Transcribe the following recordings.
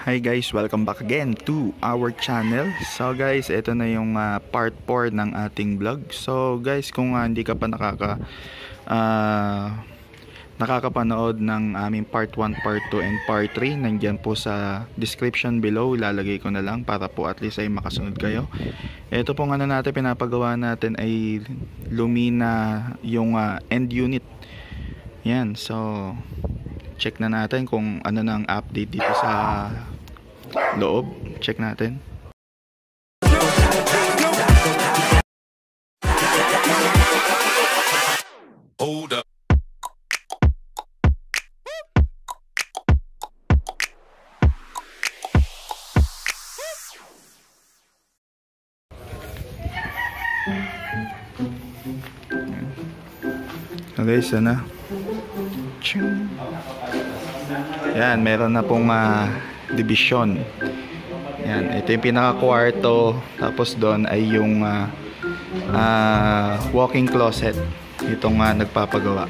Hi guys, welcome back again to our channel. So guys, ito na yung part 4 ng ating vlog. So guys, kung hindi ka pa nakakapanood ng aming part 1, part 2, and part 3, nandyan po sa description below. Ilalagay ko na lang para po at least ay makasunod kayo. Ito pong natin, pinapagawa natin ay Lumina yung end unit. Yan, so check na natin kung ano na ang update dito sa loob. Check natin. Hold up. Okay, sana. Yan, meron na pong division. Yan, ito yung pinaka-kwarto. Tapos doon ay yung walk-in closet. Itong nagpapagawa.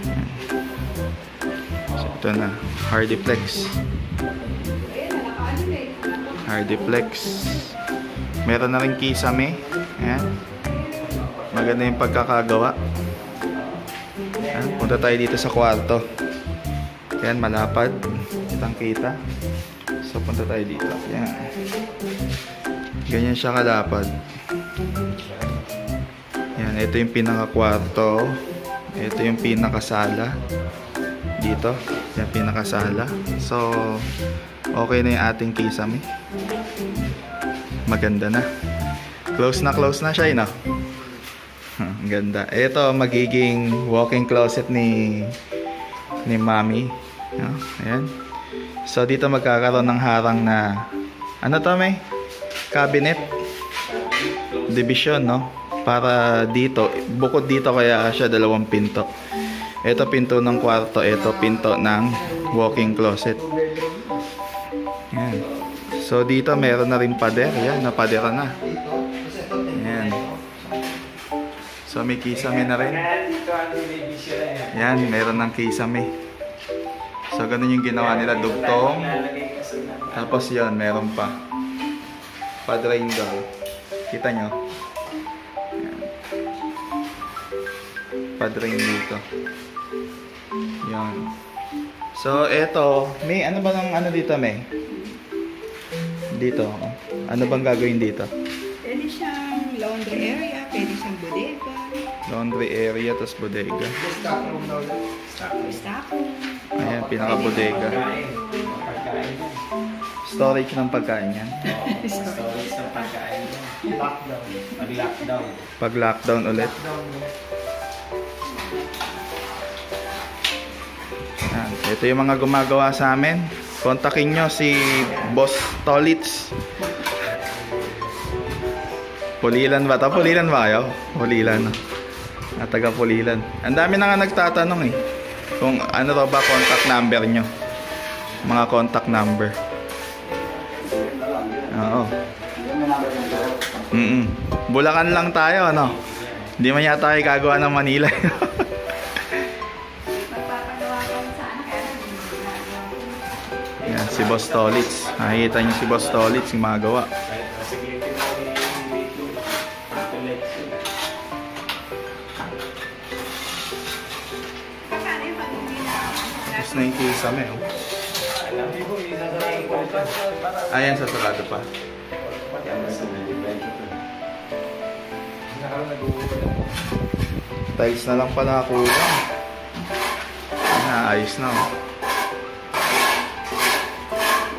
Yan. So, ito na, Hardiplex. Hardiplex. Meron na rin kisame. Yan. Maganda yung pagkakagawa. Yan, punta tayo dito sa kwarto. Yan, malapad. Kitang kita. So, punta tayo dito. Yan. Ganyan siya kalapad. Yan, ito yung pinaka-kwarto. Ito yung pinakasala. Dito. Yan, pinakasala. So, okay na yung ating kisame. Maganda na. Close na siya, no? Ang ganda. Ito, magiging walk-in closet ni Mami. Ayan. So dito magkakaroon ng harang na ano to, may cabinet division, no? Para dito, bukod dito kaya siya dalawang pinto. Ito pinto ng kwarto, ito pinto ng walk-in closet. Ayan. So dito meron na rin pader. Ayan, napadera na. Ayan. So may kisame na rin. Ayan, meron ng kisame. So, ganun yung ginawa nila, dugtong. Tapos yan, meron pa. Pa-drain down. Kita nyo? Pa-drain dito. Yan. So, eto. May, ano ba ng ano dito, may? Dito. Ano bang gagawin dito? Pwede siyang laundry area, pwede siyang bodega. Laundry area, tas bodega. Stock room. Ayan, pinaka-bodega. Storage ng pagkain yan. Storage ng pagkain. Lockdown. Pag-lockdown ulit. Ayan, ito yung mga gumagawa sa amin. Kontakin nyo si Boss Tolits. Pulilan ba ito? Pulilan ba kayo? Pulilan. Taga Pulilan. Ang dami na nga nagtatanong eh. Kung ano raw ba contact number nyo. Mga contact number. Oo. Bulacan lang tayo, ano? Hindi man yata tayo gagawa ng Manila. Yan, si Boss Tolits. Nakikita nyo si Boss Tolits yung mga gawa. Na yung kisame, oh. Ayan, sa sarado pa. Tiles na lang pala ako. Ayos na, oh.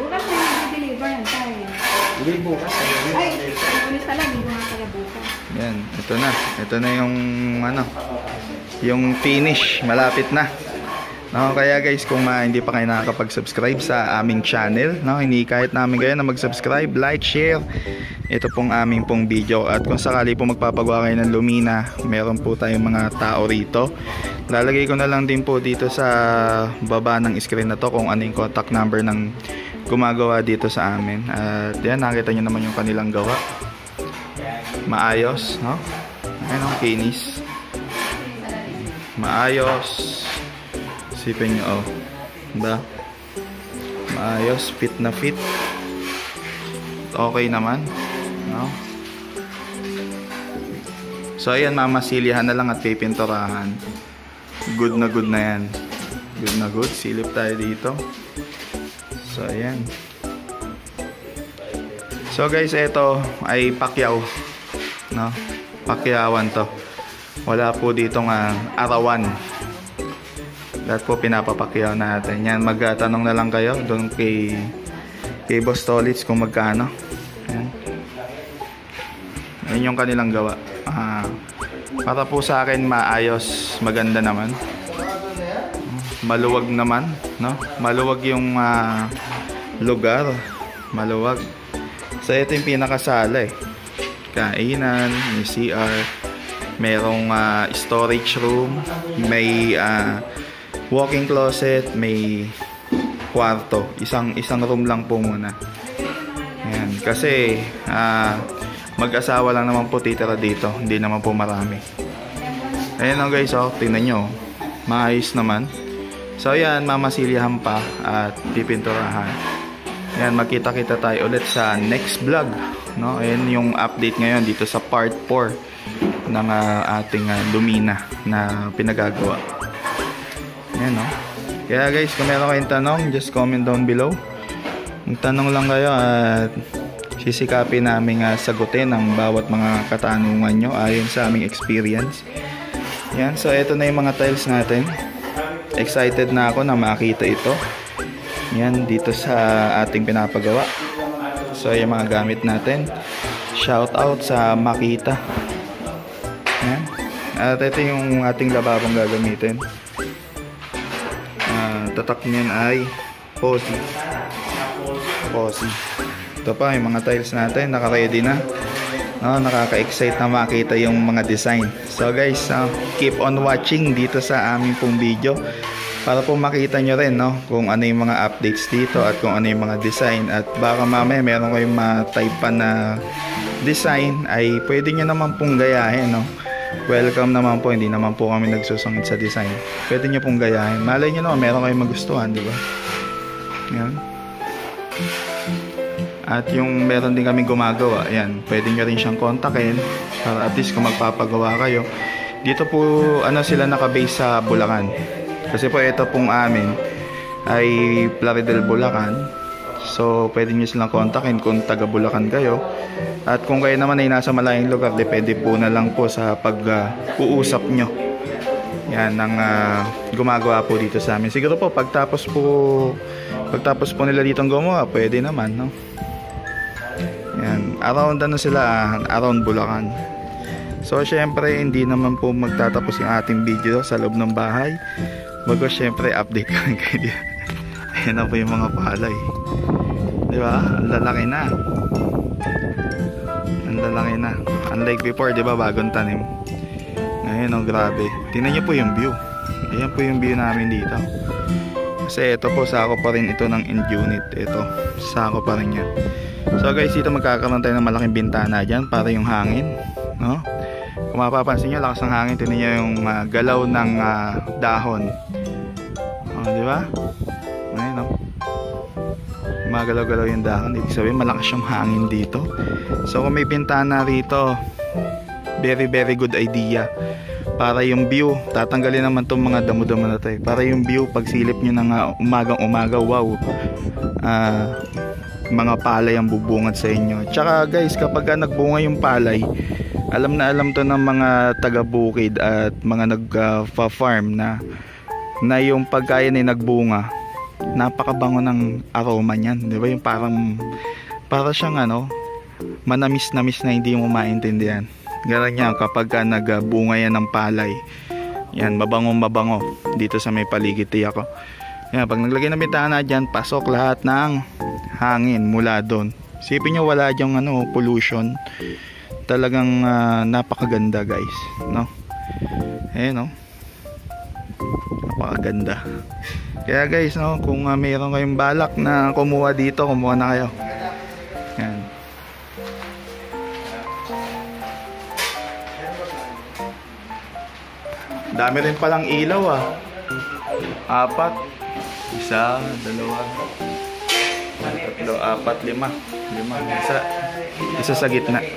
Bukas na yung deliver yan tayo. Hindi bukas. Ay, ulit pala, hindi ko nga pala bukas. Yan, ito na. Ito na yung, ano, yung finish. Malapit na. No, kaya guys, kung hindi pa kayo nakakapag-subscribe sa aming channel, no, kahit namin kayo na mag-subscribe, like, share ito pong aming pong video. At kung sakali po magpapagawa kayo ng Lumina, meron po tayong mga tao rito. Lalagay ko na lang din po dito sa baba ng screen na to kung ano yung contact number ng gumagawa dito sa amin. At yan, nakita nyo naman yung kanilang gawa. Maayos, no? Ayun ang kinis. Maayos. Isipin nyo, oh. Diba? Maayos, fit na fit. Okay naman, no? So ayan, mamasilyahan na lang at pipinturahan. Good na yan. Good na good. Silip tayo dito. So ayan. So guys, ito ay pakyaw, no? Pakyawan to. Wala po ditong arawan. Lahat po pinapapakyaw natin. Yan, magtanong na lang kayo doon kay Boss Tolitz kung magkano. Yan. Yan yung kanilang gawa. Para po sa akin maayos, maganda naman. Maluwag naman, no? Maluwag yung lugar. Maluwag. So ito yung pinakasala eh. Kainan, may CR, merong storage room, may walk-in closet, may kwarto. Isang room lang po muna. Ayan. Kasi mag-asawa lang naman po titira dito. Hindi naman po marami. Ayan o guys, tingnan nyo. Maayos naman. So ayan, mamasilyahan pa at pipinturahan. Ayan, magkita-kita tayo ulit sa next vlog, no? Ayan yung update ngayon dito sa part 4 ng ating Lumina na pinagagawa. Ayan, no? Kaya guys, kung meron kayong tanong, just comment down below. Magtanong lang kayo at sisikapin namin sagutin ang bawat mga katanungan nyo ayon sa aming experience. Ayan, so ito na yung mga tiles natin. Excited na ako na makita ito. Ayan, dito sa ating pinapagawa. So yung mga gamit natin. Shout out sa Makita. Ayan. At ito yung ating lababong gagamitin. Tatak niyan ay Posi. Ito pa yung mga tiles natin, naka-ready na. Nakaka-excite na makita yung mga design. So guys, keep on watching dito sa aming pong video para po makita nyo rin, no, kung ano yung mga updates dito at kung ano yung mga design. At baka mamaya meron kayong ma-type pa na design ay pwede nyo naman pong gayahin, no. Welcome naman po, hindi naman po kami nagsusungit sa design. Pwede nyo pong gayahin. Malay nyo naman, meron kayong magustuhan, di ba? Yan. At yung meron din kami gumagawa, yan, pwede nyo rin siyang kontakin para at least kung magpapagawa kayo. Dito po, sila nakabase sa Bulacan. Kasi po ito pong amin ay Plaridel, Bulacan. So, pwede nyo silang kontakin kung taga Bulacan kayo. At kung kayo naman ay nasa malayong lugar, depende po na lang po sa pag-uusap nyo. Yan, ang gumagawa po dito sa amin. Siguro po, pagtapos po nila ditong gumawa, pwede naman, no? Yan, around sila, around Bulacan. So, syempre, hindi naman po magtatapos yung ating video sa loob ng bahay. Bago, syempre, update ko rin kayo. Ayan na po yung mga palay. Diba? Ang lalaki na. Ang lalaki na. Unlike before, diba? Bagong tanim. Ngayon, grabe. Tingnan nyo po yung view. Ayan po yung view namin dito. Kasi ito po, sako pa rin ito ng end unit. Ito, sako pa rin yan. So guys, dito magkakaroon tayo ng malaking bintana dyan para yung hangin, no? Kung mapapansin nyo, lakas ng hangin. Tingnan nyo yung galaw ng dahon. Diba? Ayan, no? Magalaw-galaw yung dahon. Ibig sabihin, malakas yung hangin dito. So kung may bintana rito, very very good idea. Para yung view, tatanggalin naman itong mga damo-damo na tayo. Para yung view, pagsilip nyo ng umagang-umaga, wow, mga palay ang bubungad sa inyo. Tsaka guys, kapag nagbunga yung palay, alam na alam to ng mga taga-bukid at mga nag-farm na yung pagkaya na nagbunga, napakabango ng aroma niyan, di ba? Yung para siyang manamis-namis na hindi mo maintindihan. Ganyan yan kapag nagbunga yan ng palay. Yan, mabango dito sa may paligid ako. Yan, pag naglagay ng bintana dyan, pasok lahat ng hangin mula doon. Isipin nyo, wala dyang pollution. Talagang napakaganda guys, no? No? Napakaganda. Kaya guys, no, kung mayroon kayong balak na kumuha dito, kumuha na kayo. Yan. Dami rin palang ilaw 4. 1, 2, tatlo, apat, lima. Lima. Isa sa gitna. Yan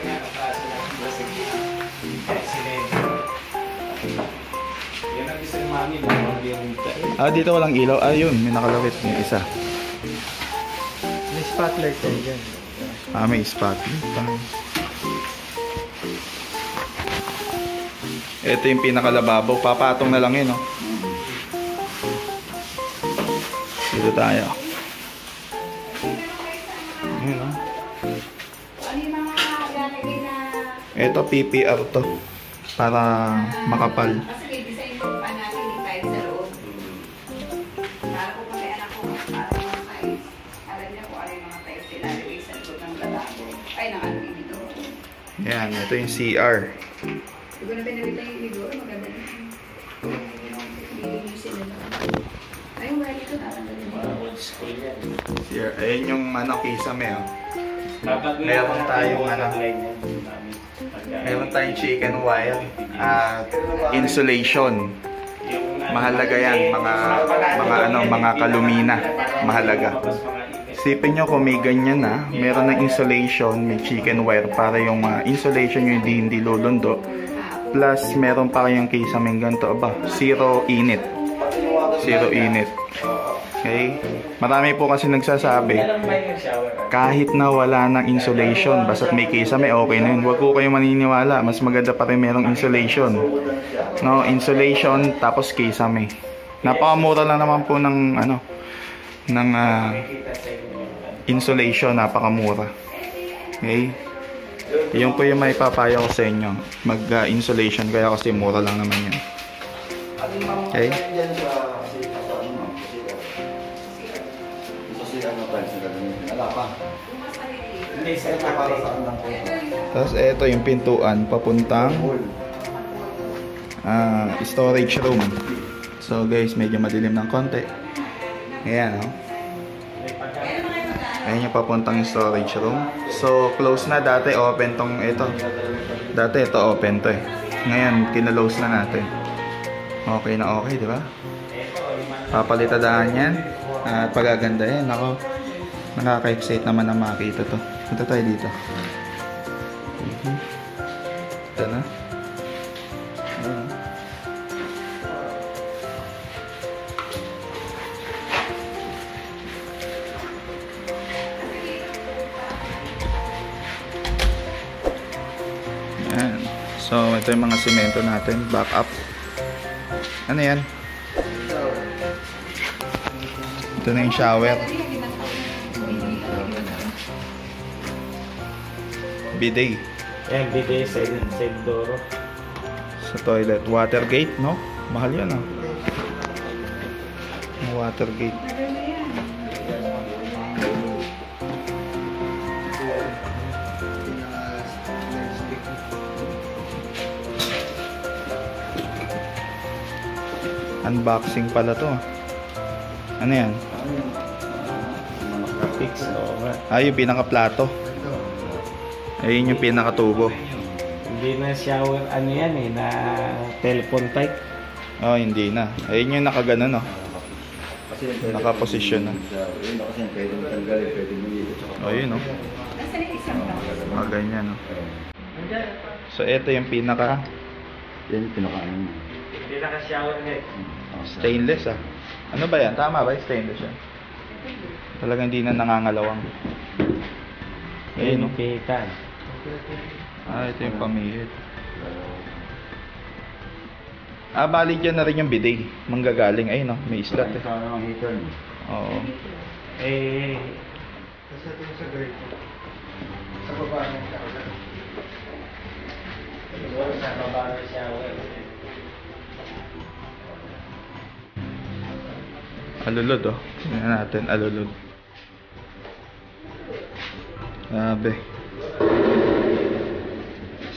ang gusto ni Mami. Dito walang ilaw. Yun, may nakalawit. Yung isa. May spotlight tayo dyan. May spotlight. Ito yung pinakalababo. Papatong na lang yun, oh. Dito tayo. Yun, oh. Ito PPR to. Para makapal. Kasi may design po pa natin yung tiles sa loob. Para po kung may anak ko, para mga tiles. Alam niya kung ano yung mga tiles ilalagay sa loob ng lalabo. Ay, ng ano dito. Yan, ito yung CR. Siguro na pinalitan yung ligo. Maganda na. Lilinisin na lang. Ay, yung wala dito, tatanggalin mo. Old school yan. CR. Ayun yung kisame, oh. Dapat Meron tayong meron tayong chicken wire at insulation. Mahalaga yan, mga kalumina. Mahalaga. Isipin nyo kung may ganyan na, meron ng insulation, may chicken wire para yung insulation nyo hindi lulundo. Plus, meron pa kayong kisaming ganito. Zero init. Zero init. Okay? Marami po kasi nagsasabi, kahit na wala ng insulation, basta't may kisame, okay na yun. Huwag po kayong maniniwala. Mas maganda pa rin merong insulation. No, insulation, tapos kisame. Napakamura lang naman po ng, insulation. Napakamura. Okay? Yung po yung may papayo ko sa inyo. Mag-insulation kaya kasi mura lang naman yun. Okay? Tapos ito yung pintuan papuntang storage room. So guys, medyo madilim ng konti. Ayan, oh. Ayan yung papuntang storage room. So close na, dati open tong ito. Dati ito open to eh. Ngayon kinalose na natin. Okay na okay, di ba? Papalitadaan yan at pagaganda yan. Ako, nakaka-excite naman na makita to. Punta tayo dito. Ito na. Ayan. So, ito yung mga simento natin. Back up. Ano yan? Ito na yung shower. Bidet. Yan, bidet sa Doro. Sa toilet. Watergate, no? Mahal yan, ah. Watergate. Unboxing pala to. Ano yan? Fix, oo nga. Yung pinaka-plato. Ayun yung pinaka-tubo. Hindi na shower, ano yan eh, na telephone type. Hindi na. Ayun yung nakaganon, no? Nakaposisyon na. Ayun, no? Ganyan, no? So, ito yung pinaka... Yan yung pinaka-ano. Hindi naka-shower head. Stainless, ah. Ano ba yan? Tama ba? Stainless yan. Talagang hindi na nangangalawang. Ayun, no? Pihitan. Ito yung pamihit. Bali dyan na rin yung bidet. Manggagaling. Ayun, no? May islat, eh. Oo. Kasi ito yung sa grade. Sa baba ng shower. Siguro sa baba ng shower. Alulod, oh. Tingnan natin, alulod. Grabe.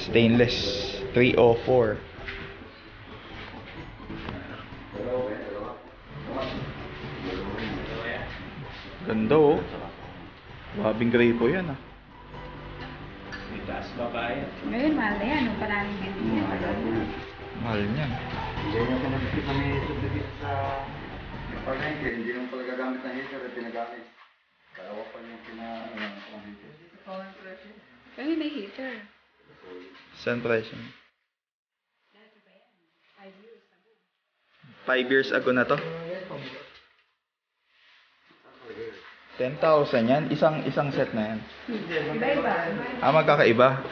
Stainless 304. Ganda, oh. Labing grapo yan, ah. May taas baba yan. Ngayon, mahal na yan. Maraming ganyan. Mahal niyan. Hindi yung pinagpit na may subdivide sa palengke. Hindi yung pala gagamit ng heater at pinagamit. Dalawa pa yung Kasi may heater. Saan presyo? 5 years ago na to. 10,000 yan? Isang set na yan? Iba-iba. Magkakaiba.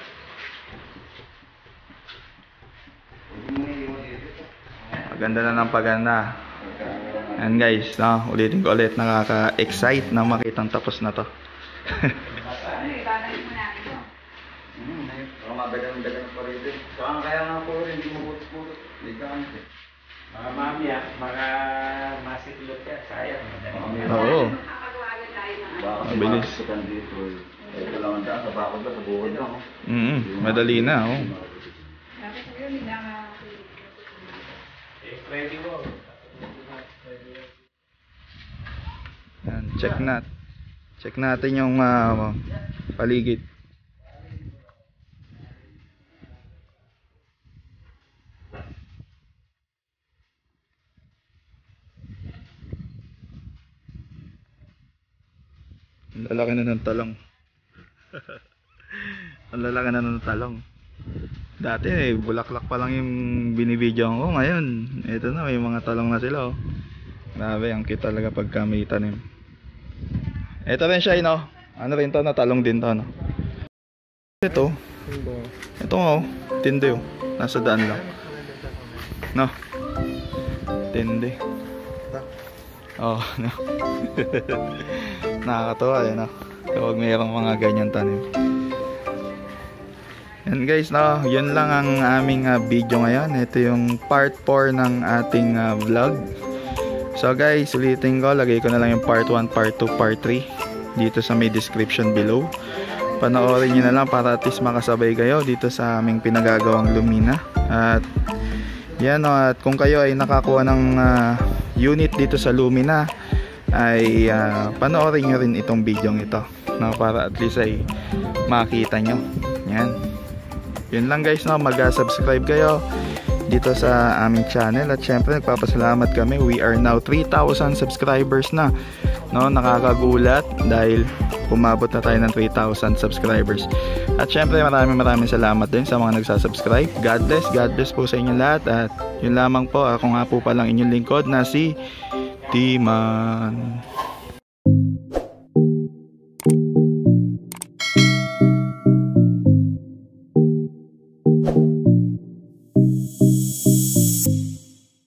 Maganda na ng paganda. Yan guys, no? Ulitin ko ulit, nakaka-excite na makitang tapos na to. Ano, itanay mo natin to. Madagang pa rin. Kaya nga po rin, hindi mo putot-putot. Mga mami mga masiklot ka, sayang. Oo. Makakagawa agad tayo ng ano. Baka Mabilis. masukan dito. Ito lang ang daan, sa bakod lang, sa buhod lang. Madali na, oh. Dapat siguro hindi na Ready mo. Yan, check natin yung paligid. Ang lalaki na ng talong. Ang lalaki na ng talong. Dati bulaklak pa lang yung binibidyoan ko. Ngayon, ito na, may mga talong na sila, oh. Grabe, ang cute talaga pagka may tanim. Ito rin siya, no? Ano rin to, na talong din to, no? Ito nga, oh. Tindi, oh. Nasa daan lang. No? Tindi. Oh, no? Nakakatawa, eh, no? Kapag mayroong mga ganyan tanim. Yan guys, no, yun lang ang aming video ngayon. Ito yung part 4 ng ating vlog. So guys, ulitin ko, lagay ko na lang yung part 1, part 2, part 3 dito sa may description below. Panoorin nyo na lang para at least makasabay kayo dito sa aming pinagagawang Lumina. At yan, no, at kung kayo ay nakakuha ng unit dito sa Lumina, ay panoorin nyo rin itong video ito, no, para at least ay makita nyo. Yan. Yun lang guys, no, mag-subscribe kayo dito sa aming channel. At syempre nagpapasalamat kami, we are now 3,000 subscribers na, no? Nakakagulat dahil umabot na tayo ng 3,000 subscribers. At syempre maraming salamat din sa mga nagsasubscribe. God bless po sa inyo lahat. At yun lamang po, ako nga po palang inyong lingkod na si Timan.